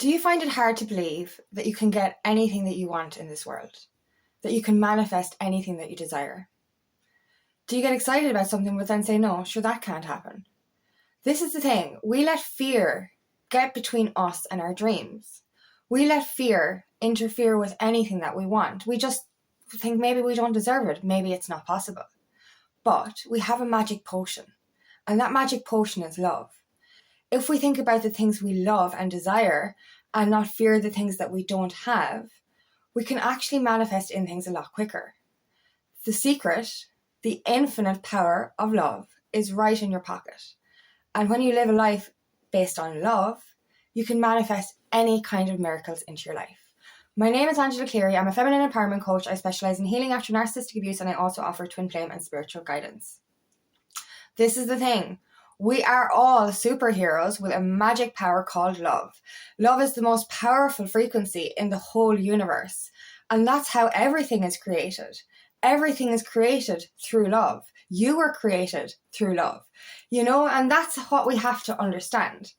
Do you find it hard to believe that you can get anything that you want in this world? That you can manifest anything that you desire? Do you get excited about something but then say, no, sure, that can't happen? This is the thing. We let fear get between us and our dreams. We let fear interfere with anything that we want. We just think maybe we don't deserve it. Maybe it's not possible. But we have a magic potion. And that magic potion is love. If we think about the things we love and desire and not fear the things that we don't have, we can actually manifest in things a lot quicker. The secret, the infinite power of love is right in your pocket. And when you live a life based on love, you can manifest any kind of miracles into your life. My name is Angela Cleary. I'm a feminine empowerment coach. I specialize in healing after narcissistic abuse, and I also offer twin flame and spiritual guidance. This is the thing. We are all superheroes with a magic power called love. Love is the most powerful frequency in the whole universe. And that's how everything is created. Everything is created through love. You were created through love. And that's what we have to understand.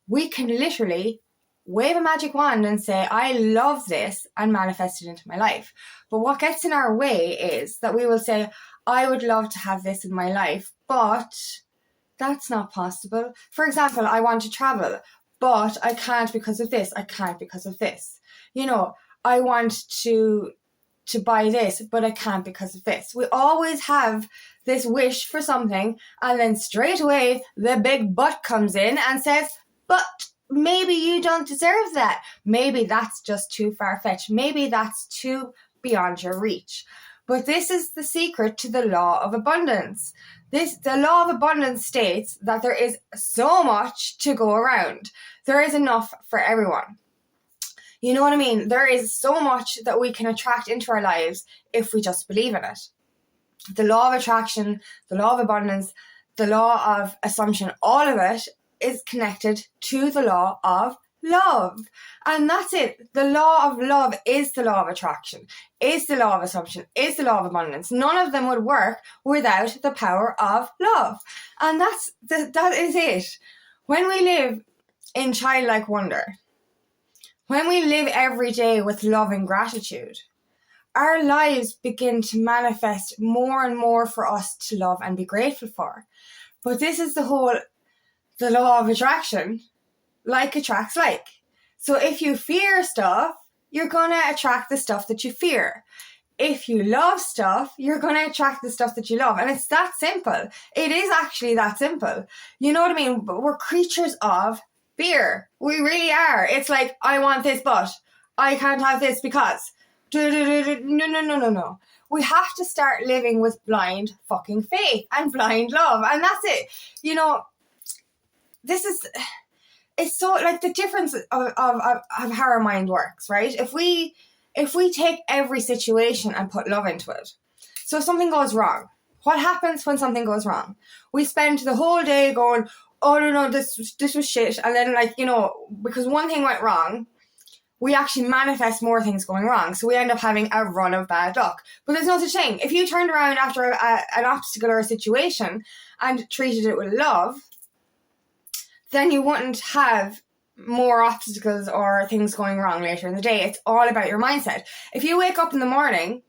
We can literally wave a magic wand and say, I love this, and manifest it into my life. But what gets in our way is that we will say, I would love to have this in my life, but that's not possible. For example, I want to travel, but I can't because of this. I can't because of this. I want to buy this, but I can't because of this. We always have this wish for something, and then straight away the big but comes in and says, but maybe you don't deserve that. Maybe that's just too far-fetched. Maybe that's too beyond your reach. But this is the secret to the law of abundance. The law of abundance states that there is so much to go around. There is enough for everyone. You know what I mean? There is so much that we can attract into our lives if we just believe in it. The law of attraction, the law of abundance, the law of assumption, all of it is connected to the law of love. And that's it. The law of love is the law of attraction, is the law of assumption, is the law of abundance. None of them would work without the power of love. And that is it. When we live in childlike wonder, when we live every day with love and gratitude, our lives begin to manifest more and more for us to love and be grateful for. But this is the law of attraction. Like attracts like. So if you fear stuff, you're going to attract the stuff that you fear. If you love stuff, you're going to attract the stuff that you love. And it's that simple. It is actually that simple. You know what I mean? But we're creatures of fear. We really are. It's like, I want this, but I can't have this because. No. We have to start living with blind fucking faith and blind love. And that's it. It's so like the difference of how our mind works, right? If we take every situation and put love into it. So if something goes wrong, what happens when something goes wrong? We spend the whole day going, oh no, this was shit. And then because one thing went wrong, we actually manifest more things going wrong. So we end up having a run of bad luck. But there's no such thing. If you turned around after an obstacle or a situation and treated it with love, then you wouldn't have more obstacles or things going wrong later in the day. It's all about your mindset. If you wake up in the morning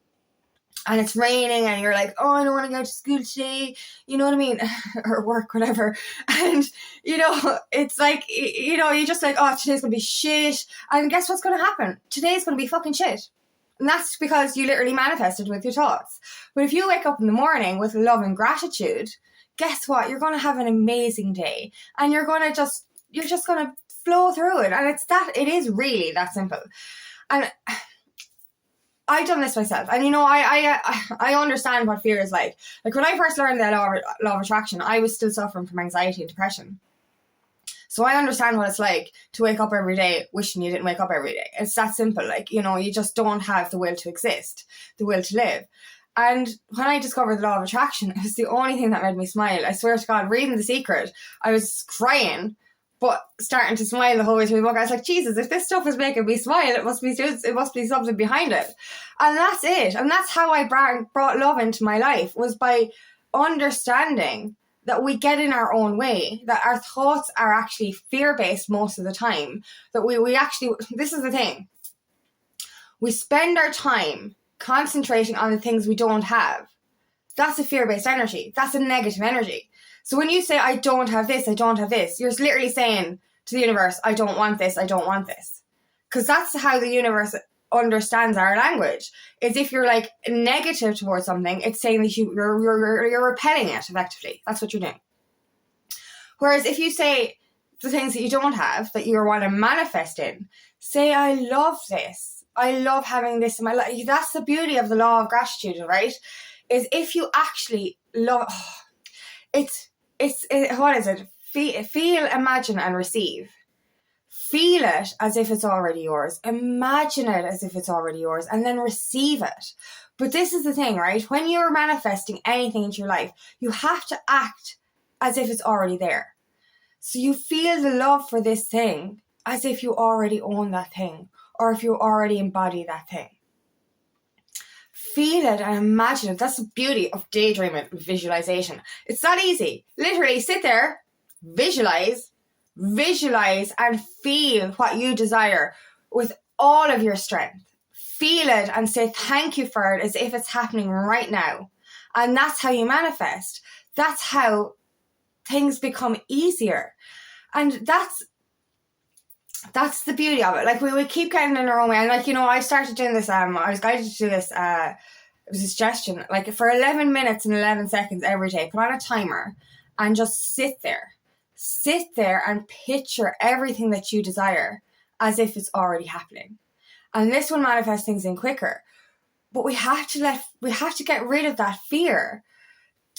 and it's raining and you're like, oh, I don't want to go to school today, you know what I mean? Or work, whatever. And, it's like, you're just like, oh, today's going to be shit. And guess what's going to happen? Today's going to be fucking shit. And that's because you literally manifested with your thoughts. But if you wake up in the morning with love and gratitude, guess what? You're going to have an amazing day, and you're just going to flow through it. And it is really that simple. And I've done this myself. And I understand what fear is like. Like when I first learned the law of attraction, I was still suffering from anxiety and depression. So I understand what it's like to wake up every day wishing you didn't wake up every day. It's that simple. Like, you just don't have the will to exist, the will to live. And when I discovered the law of attraction, it was the only thing that made me smile. I swear to God, reading The Secret, I was crying, but starting to smile the whole way through the book. I was like, Jesus, if this stuff is making me smile, it must be something behind it. And that's it. And that's how I brought love into my life, was by understanding that we get in our own way, that our thoughts are actually fear-based most of the time, that we actually, this is the thing, we spend our time concentrating on the things we don't have. That's a fear-based energy. That's a negative energy. So when you say, I don't have this, I don't have this, you're literally saying to the universe, I don't want this, I don't want this. Because that's how the universe understands our language. Is if you're like negative towards something, it's saying that you're repelling it effectively. That's what you're doing. Whereas if you say the things that you don't have, that you want to manifest in, say, I love this. I love having this in my life. That's the beauty of the law of gratitude, right? Is if you actually love, what is it? Feel, imagine, and receive. Feel it as if it's already yours. Imagine it as if it's already yours, and then receive it. But this is the thing, right? When you're manifesting anything into your life, you have to act as if it's already there. So you feel the love for this thing as if you already own that thing, or if you already embody that thing. Feel it and imagine it. That's the beauty of daydreaming, visualization. It's that easy. Literally sit there, visualize and feel what you desire with all of your strength. Feel it and say thank you for it as if it's happening right now. And that's how you manifest. That's how things become easier. And that's the beauty of it. Like we keep getting in our own way. And like, I started doing this, I was guided to do this, it was a suggestion, like for 11 minutes and 11 seconds every day, put on a timer and just sit there and picture everything that you desire as if it's already happening. And this will manifest things in quicker. But we have to get rid of that fear.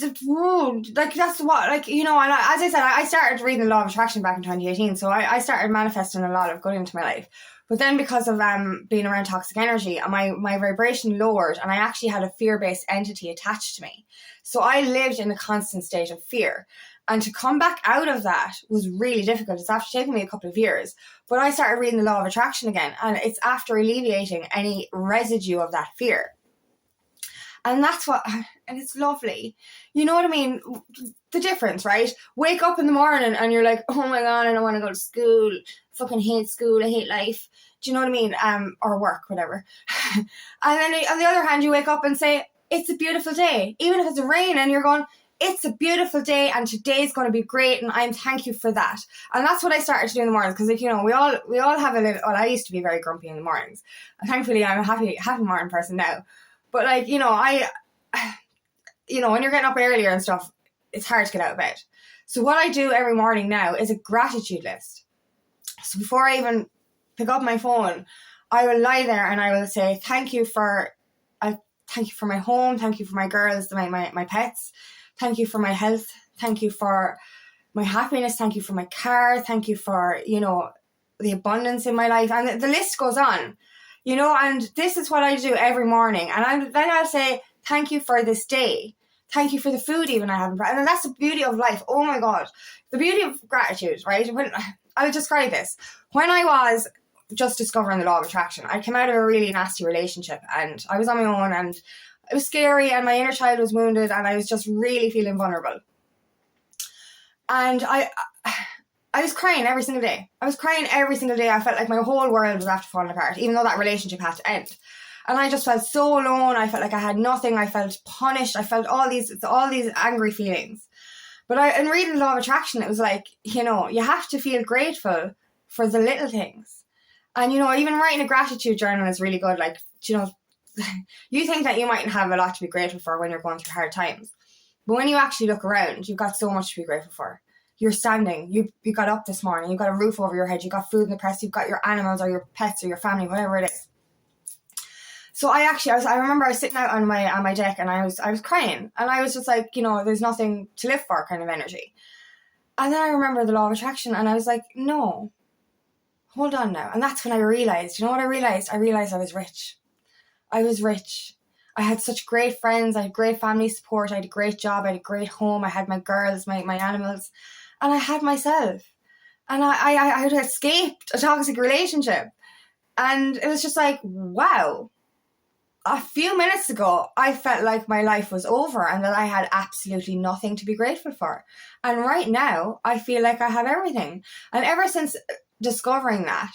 Like that's what, like, and as I said, I started reading the Law of Attraction back in 2018. So I started manifesting a lot of good into my life. But then because of being around toxic energy, my vibration lowered, and I actually had a fear-based entity attached to me. So I lived in a constant state of fear. And to come back out of that was really difficult. It's after taking me a couple of years. But I started reading the Law of Attraction again. And it's after alleviating any residue of that fear. And it's lovely. You know what I mean? The difference, right? Wake up in the morning and you're like, oh my God, I don't want to go to school. Fucking hate school. I hate life. Do you know what I mean? Or work, whatever. And then on the other hand, you wake up and say, it's a beautiful day. Even if it's rain and you're going, it's a beautiful day and today's going to be great and I'm thank you for that. And that's what I started to do in the mornings, because like, we all have a little, well, I used to be very grumpy in the mornings. And thankfully I'm a happy morning person now. But like, when you're getting up earlier and stuff, it's hard to get out of bed. So what I do every morning now is a gratitude list. So before I even pick up my phone, I will lie there and I will say, thank you for my home. Thank you for my girls, my pets. Thank you for my health. Thank you for my happiness. Thank you for my car. Thank you for, the abundance in my life. And the list goes on, and this is what I do every morning. And then I'll say, thank you for this day. Thank you for the food even I haven't. And that's the beauty of life. Oh my God. The beauty of gratitude, right? I'll describe this. When I was just discovering the Law of Attraction, I came out of a really nasty relationship and I was on my own and it was scary and my inner child was wounded and I was just really feeling vulnerable. And I was crying every single day. I felt like my whole world was after falling apart, even though that relationship had to end. And I just felt so alone. I felt like I had nothing. I felt punished. I felt all these angry feelings. But in reading the Law of Attraction, it was like, you have to feel grateful for the little things. And, even writing a gratitude journal is really good. Like, you think that you mightn't have a lot to be grateful for when you're going through hard times. But when you actually look around, you've got so much to be grateful for. You're standing, you got up this morning, you've got a roof over your head, you've got food in the press, you've got your animals or your pets or your family, whatever it is. So I remember I was sitting out on my deck and I was crying and I was just like, there's nothing to live for kind of energy. And then I remember the Law of Attraction and I was like, no, hold on now. And that's when I realized, what I realized? I realized I was rich. I was rich. I had such great friends. I had great family support. I had a great job. I had a great home. I had my girls, my animals, and I had myself. And I had escaped a toxic relationship. And it was just like, wow. a few minutes ago, I felt like my life was over and that I had absolutely nothing to be grateful for. And right now, I feel like I have everything. And ever since discovering that,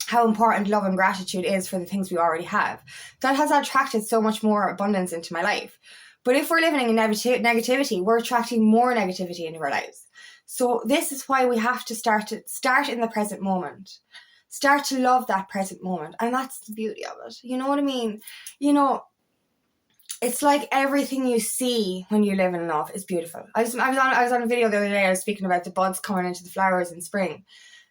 how important love and gratitude is for the things we already have, that has attracted so much more abundance into my life. But if we're living in negativity, we're attracting more negativity into our lives. So this is why we have to start in the present moment. Start to love that present moment. And that's the beauty of it. You know what I mean? You know, it's like everything you see when you live in love is beautiful. I was on a video the other day. I was speaking about the buds coming into the flowers in spring,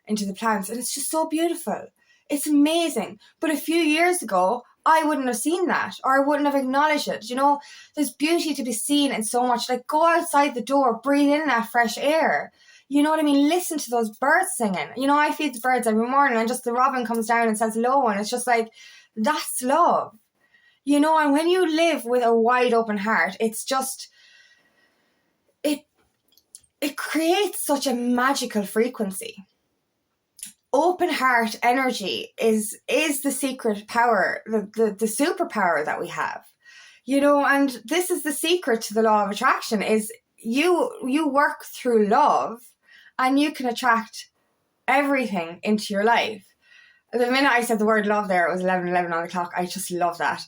into the plants, and it's just so beautiful. It's amazing. But a few years ago, I wouldn't have seen that, or I wouldn't have acknowledged it. You know, there's beauty to be seen in so much. Like, go outside the door, breathe in that fresh air. You know what I mean? Listen to those birds singing. You know, I feed the birds every morning, and just the robin comes down and says hello, and it's just like, that's love. You know, and when you live with a wide open heart, it's just, it creates such a magical frequency. Open heart energy is the secret power, the superpower that we have. You know, and this is the secret to the law of attraction, is you work through love and you can attract everything into your life. The minute I said the word love there, it was 11:11 on the clock. I just love that.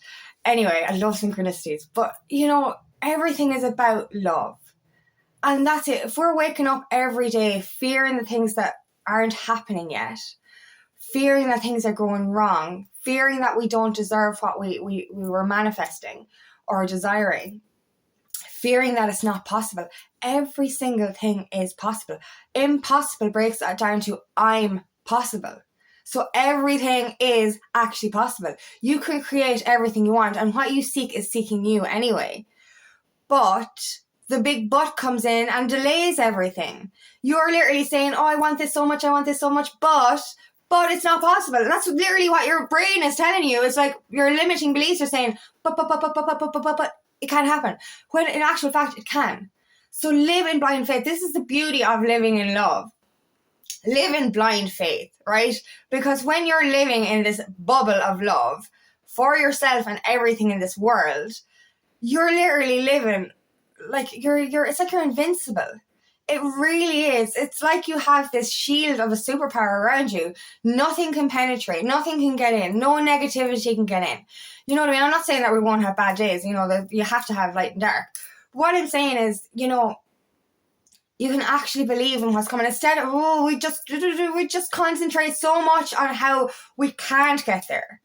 Anyway, I love synchronicities. But, you know, everything is about love. And that's it. If we're waking up every day fearing the things that aren't happening yet, fearing that things are going wrong, fearing that we don't deserve what we were manifesting or desiring, fearing that it's not possible, every single thing is possible. Impossible breaks that down to I'm possible. So everything is actually possible. You can create everything you want, and what you seek is seeking you anyway. But the big but comes in and delays everything. You're literally saying, oh, I want this so much, but it's not possible. And that's literally what your brain is telling you. It's like your limiting beliefs are saying, but it can't happen. When in actual fact, it can. So live in blind faith. This is the beauty of living in love. Live in blind faith, right? Because when you're living in this bubble of love for yourself and everything in this world, you're literally living like it's like you're invincible. It really is. It's like you have this shield of a superpower around you. Nothing can penetrate. Nothing can get in. No negativity can get in. You know what I mean? I'm not saying that we won't have bad days. You know, that you have to have light and dark. What I'm saying is, you know, you can actually believe in what's coming. Instead of, we just concentrate so much on how we can't get there.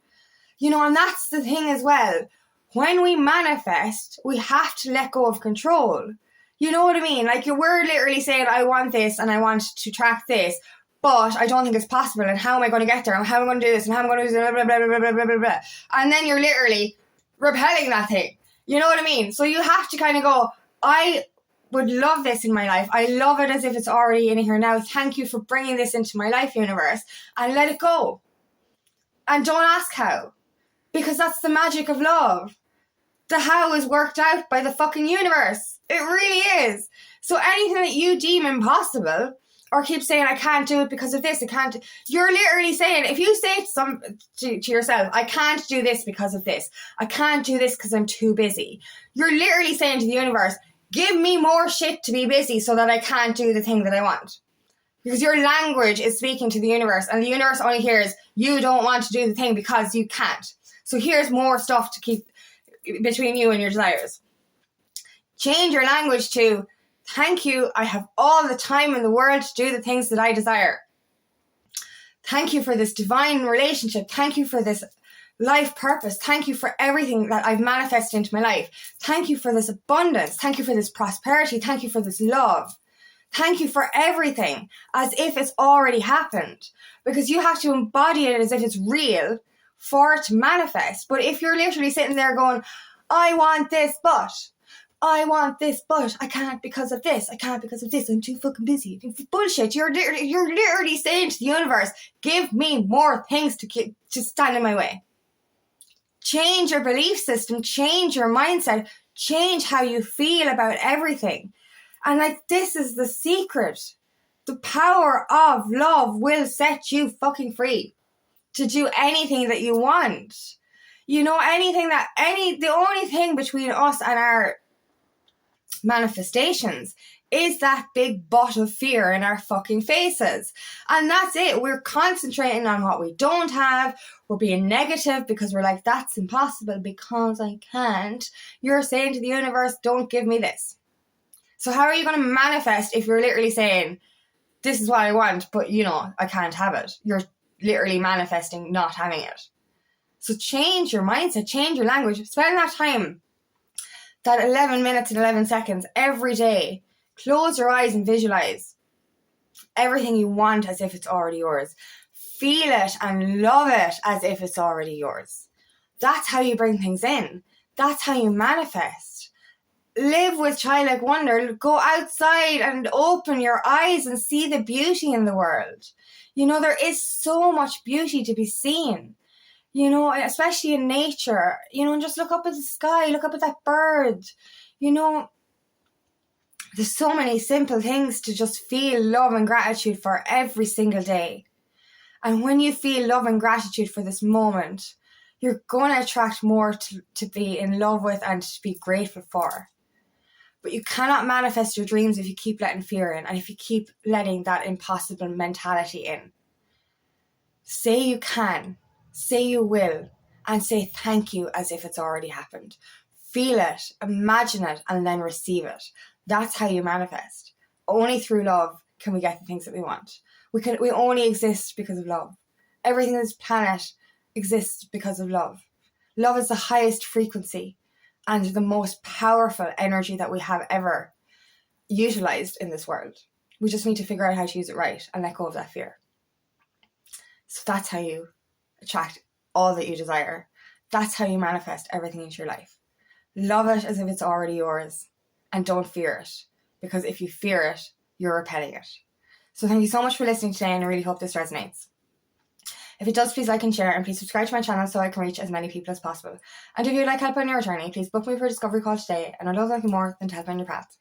You know, and that's the thing as well. When we manifest, we have to let go of control. You know what I mean? Like, we're literally saying, I want this and I want to track this, but I don't think it's possible. And how am I going to get there? And how am I going to do this? And how am I going to do this? Blah, blah, blah, blah, blah, blah, blah. And then you're literally repelling that thing. You know what I mean? So you have to kind of go, I would love this in my life. I love it as if it's already in here now. Thank you for bringing this into my life, universe. And let it go. And don't ask how. Because that's the magic of love. The how is worked out by the fucking universe. It really is. So anything that you deem impossible, or keep saying, I can't do it because of this, I can't, you're literally saying, if you say to yourself, I can't do this because of this, I can't do this because I'm too busy, you're literally saying to the universe, give me more shit to be busy so that I can't do the thing that I want. Because your language is speaking to the universe, and the universe only hears, you don't want to do the thing because you can't. So here's more stuff to keep between you and your desires. Change your language to, thank you, I have all the time in the world to do the things that I desire. Thank you for this divine relationship. Thank you for this life purpose. Thank you for everything that I've manifested into my life. Thank you for this abundance. Thank you for this prosperity. Thank you for this love. Thank you for everything, as if it's already happened. Because you have to embody it as if it's real for it to manifest. But if you're literally sitting there going, I want this, but I can't because of this, I can't because of this, I'm too fucking busy. Bullshit. You're literally saying to the universe, give me more things to stand in my way. Change your belief system, change your mindset, change how you feel about everything. And like, this is the secret. The power of love will set you fucking free to do anything that you want. You know, the only thing between us and our manifestations is that big butt of fear in our fucking faces. And that's it. We're concentrating on what we don't have. We're being negative because we're like, that's impossible because I can't. You're saying to the universe, don't give me this. So how are you going to manifest if you're literally saying, this is what I want, but you know, I can't have it? You're literally manifesting not having it. So change your mindset, change your language. Spend that time, that 11 minutes and 11 seconds every day. Close your eyes and visualize everything you want as if it's already yours. Feel it and love it as if it's already yours. That's how you bring things in. That's how you manifest. Live with childlike wonder. Go outside and open your eyes and see the beauty in the world. You know, there is so much beauty to be seen. You know, especially in nature. You know, and just look up at the sky. Look up at that bird. You know, there's so many simple things to just feel love and gratitude for every single day. And when you feel love and gratitude for this moment, you're going to attract more to be in love with and to be grateful for. But you cannot manifest your dreams if you keep letting fear in and if you keep letting that impossible mentality in. Say you can, say you will, and say thank you as if it's already happened. Feel it, imagine it, and then receive it. That's how you manifest. Only through love can we get the things that we want. We only exist because of love. Everything on this planet exists because of love. Love is the highest frequency and the most powerful energy that we have ever utilized in this world. We just need to figure out how to use it right and let go of that fear. So that's how you attract all that you desire. That's how you manifest everything into your life. Love it as if it's already yours. And don't fear it, because if you fear it, you're repelling it. So thank you so much for listening today, and I really hope this resonates. If it does, please like and share, and please subscribe to my channel so I can reach as many people as possible. And if you would like help on your journey, please book me for a discovery call today, and I'd love nothing more than to help on your path.